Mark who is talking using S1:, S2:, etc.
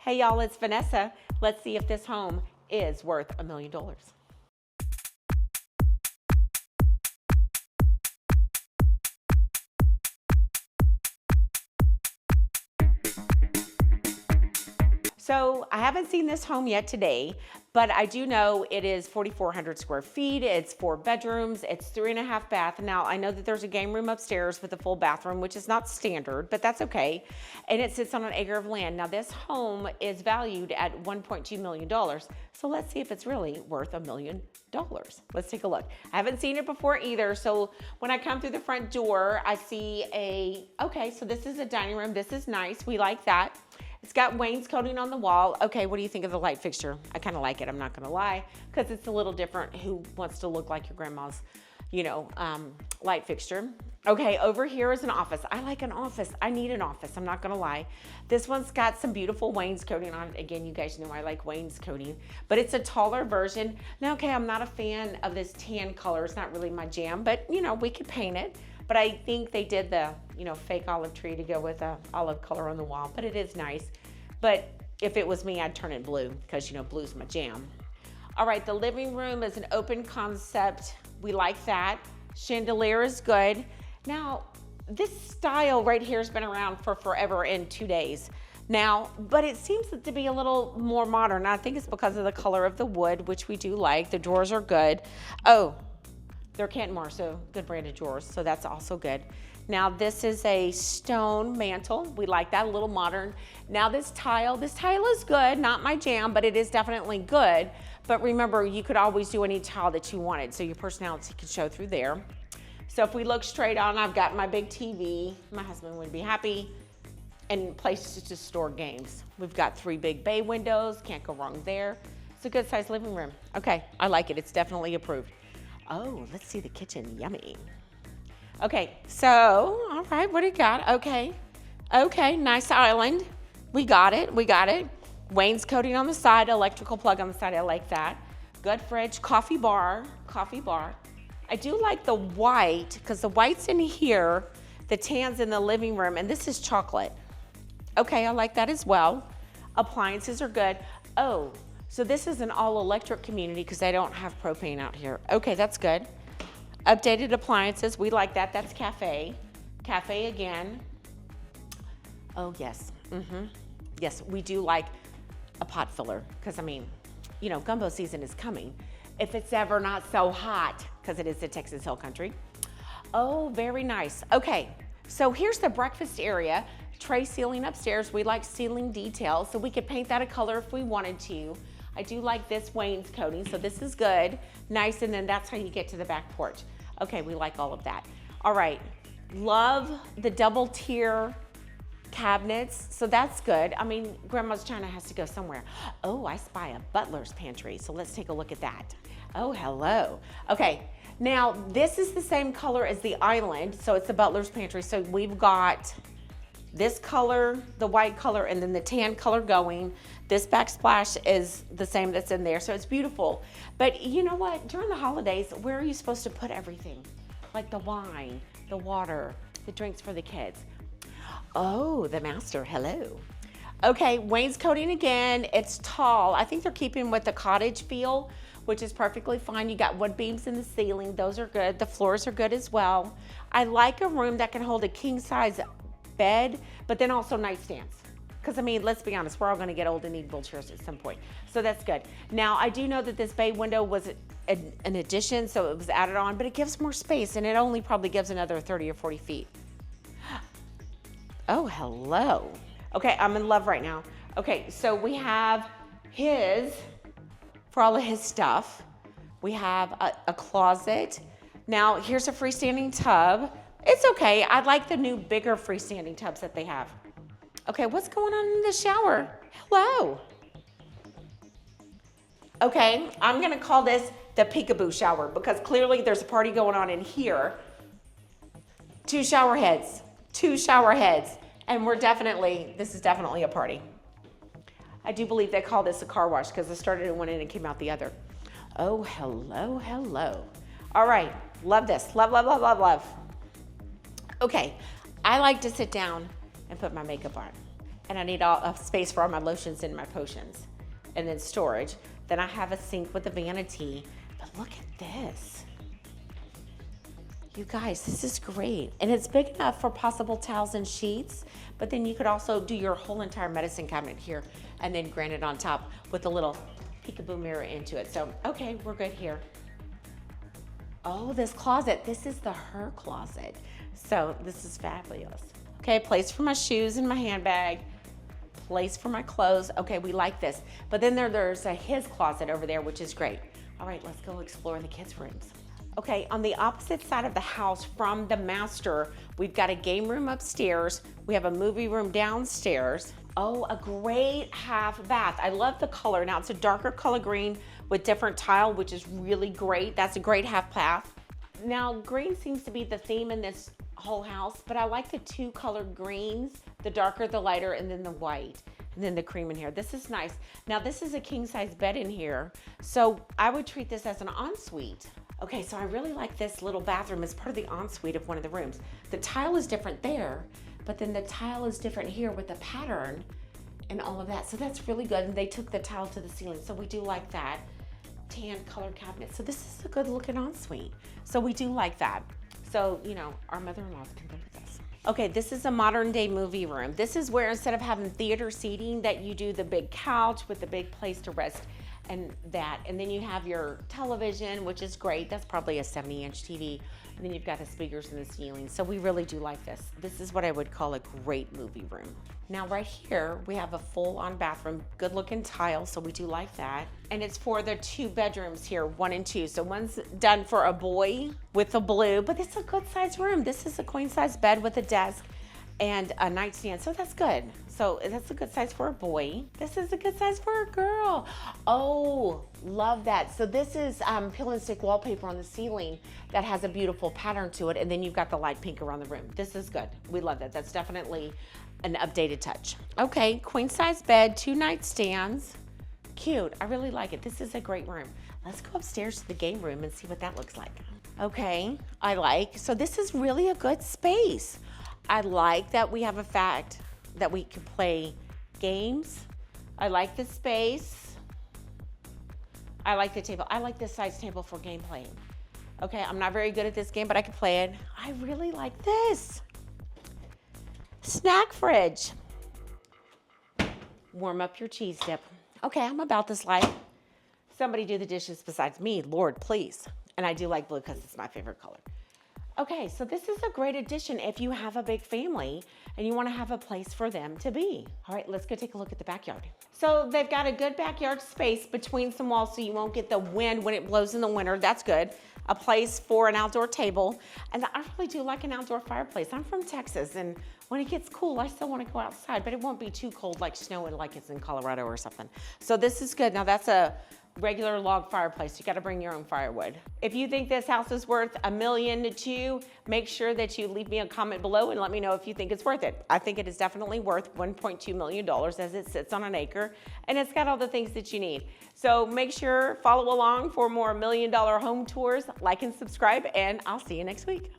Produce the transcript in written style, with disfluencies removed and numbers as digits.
S1: Hey y'all, it's Vanessa. Let's see if this home is worth $1 million. So I haven't seen this home yet today, but I do know it is 4,400 square feet. It's 4 bedrooms. It's 3.5 bath. Now I know that there's a game room upstairs with a full bathroom, which is not standard, but that's okay. And it sits on an acre of land. Now this home is valued at $1.2 million. So let's see if it's really worth $1 million. Let's take a look. I haven't seen it before either. So when I come through the front door, I see okay, so this is a dining room. This is nice. We like that. It's got wainscoting on the wall. Okay, what do you think of the light fixture? I kind of like it, I'm not gonna lie, because it's a little different. Who wants to look like your grandma's, light fixture? Okay, over here is an office. I like an office. I need an office, I'm not gonna lie. This one's got some beautiful wainscoting on it. Again, you guys know I like wainscoting, but it's a taller version. Now, okay, I'm not a fan of this tan color. It's not really my jam, but we could paint it. But I think they did the, fake olive tree to go with the olive color on the wall, but it is nice. But if it was me, I'd turn it blue because, blue's my jam. All right, the living room is an open concept. We like that. Chandelier is good. Now, this style right here has been around for forever in 2 days. Now, but it seems to be a little more modern. I think it's because of the color of the wood, which we do like. The drawers are good. Oh, they're Kentmore, so good branded drawers, so that's also good. Now this is a stone mantle. We like that, a little modern. Now this tile is good, not my jam, but it is definitely good. But remember, you could always do any tile that you wanted, so your personality could show through there. So if we look straight on, I've got my big TV. My husband would be happy. And places to store games. We've got 3 big bay windows, can't go wrong there. It's a good sized living room. Okay, I like it, it's definitely approved. Oh, let's see the kitchen, yummy. Okay, so, all right, what do you got? Okay, nice island. We got it. Wainscoting on the side, electrical plug on the side, I like that. Good fridge, coffee bar. I do like the white, because the white's in here, the tan's in the living room, and this is chocolate. Okay, I like that as well. Appliances are good. Oh, so this is an all-electric community because they don't have propane out here. Okay, that's good. Updated appliances, we like that. That's cafe. Cafe again. Oh, yes. Yes, we do like a pot filler because, gumbo season is coming. If it's ever not so hot, because it is the Texas Hill Country. Oh, very nice. Okay, so here's the breakfast area. Tray ceiling upstairs. We like ceiling detail, so we could paint that a color if we wanted to. I do like this wainscoting, so this is good. Nice, and then that's how you get to the back porch. Okay, we like all of that. All right, love the double tier cabinets, so that's good. Grandma's China has to go somewhere. Oh, I spy a butler's pantry, so let's take a look at that. Oh, hello. Okay, now this is the same color as the island, so it's the butler's pantry. So we've got this color, the white color, and then the tan color going. This backsplash is the same that's in there, so it's beautiful. But you know what? During the holidays, where are you supposed to put everything? Like the wine, the water, the drinks for the kids. Oh, the master, hello. Okay, wainscoting again. It's tall. I think they're keeping with the cottage feel, which is perfectly fine. You got wood beams in the ceiling. Those are good. The floors are good as well. I like a room that can hold a king size bed, but then also nightstands. Because let's be honest, we're all gonna get old and need wheelchairs at some point. So that's good. Now, I do know that this bay window was an addition, so it was added on, but it gives more space, and it only probably gives another 30 or 40 feet. Oh, hello. Okay, I'm in love right now. Okay, so we have for all of his stuff, we have a closet. Now, here's a freestanding tub. It's okay. I like the new, bigger freestanding tubs that they have. Okay, what's going on in the shower? Hello. Okay, I'm gonna call this the peekaboo shower because clearly there's a party going on in here. 2 shower heads, and this is definitely a party. I do believe they call this a car wash because it started in one end and came out the other. Oh, hello. All right, love this, love. Okay, I like to sit down and put my makeup on. and I need a space for all my lotions and my potions, and then storage. Then I have a sink with a vanity, but look at this. You guys, this is great. And it's big enough for possible towels and sheets, but then you could also do your whole entire medicine cabinet here and then granite on top with a little peekaboo mirror into it. So, okay, we're good here. Oh, this closet, this is the her closet. So this is fabulous. Okay, place for my shoes and my handbag, place for my clothes. Okay, we like this. But then there's a his closet over there, which is great. All right, let's go explore the kids' rooms. Okay, on the opposite side of the house from the master, we've got a game room upstairs. We have a movie room downstairs. Oh, a great half bath. I love the color. Now it's a darker color green with different tile, which is really great. That's a great half bath. Now green seems to be the theme in this whole house, but I like the two colored greens, the darker, the lighter, and then the white, and then the cream in here. This is nice. Now this is a king size bed in here, so I would treat this as an ensuite. Okay, so I really like this little bathroom as part of the ensuite of one of the rooms. The tile is different there, but then the tile is different here with the pattern and all of that. So that's really good. And they took the tile to the ceiling. So we do like that. Tan colored cabinet. So this is a good looking ensuite. So we do like that. So, you know, our mother-in-laws can live with us. Okay, this is a modern day movie room. This is where instead of having theater seating that you do the big couch with the big place to rest and that. And then you have your television, which is great. That's probably a 70-inch TV. And then you've got the speakers in the ceiling. So we really do like this. This is what I would call a great movie room. Now right here, we have a full-on bathroom, good looking tile, so we do like that. And it's for the two bedrooms here, 1 and 2. So one's done for a boy with the blue, but it's a good size room. This is a queen size bed with a desk and a nightstand, so that's good. So that's a good size for a boy. This is a good size for a girl. Oh, love that. So this is peel and stick wallpaper on the ceiling that has a beautiful pattern to it, and then you've got the light pink around the room. This is good. We love that. That's definitely an updated touch. Okay, queen size bed, 2 nightstands. Cute. I really like it. This is a great room. Let's go upstairs to the game room and see what that looks like. Okay, I like. So this is really a good space. I like that we have a fact that we can play games. I like the space. I like the table. I like this size table for game playing. Okay, I'm not very good at this game, but I can play it. I really like this. Snack fridge. Warm up your cheese dip. Okay, I'm about this life. Somebody do the dishes besides me, Lord, please. And I do like blue because it's my favorite color. Okay, so this is a great addition if you have a big family and you want to have a place for them to be. All right, let's go take a look at the backyard. So they've got a good backyard space between some walls so you won't get the wind when it blows in the winter. That's good. A place for an outdoor table. And I really do like an outdoor fireplace. I'm from Texas, and when it gets cool, I still want to go outside, but it won't be too cold like snowing like it's in Colorado or something. So this is good. Now that's a regular log fireplace. You got to bring your own firewood. If you think this house is worth $1 million to $2 million, make sure that you leave me a comment below and let me know if you think it's worth it. I think it is definitely worth $1.2 million as it sits on an acre, and it's got all the things that you need. So make sure follow along for more $1 million home tours, like and subscribe, and I'll see you next week.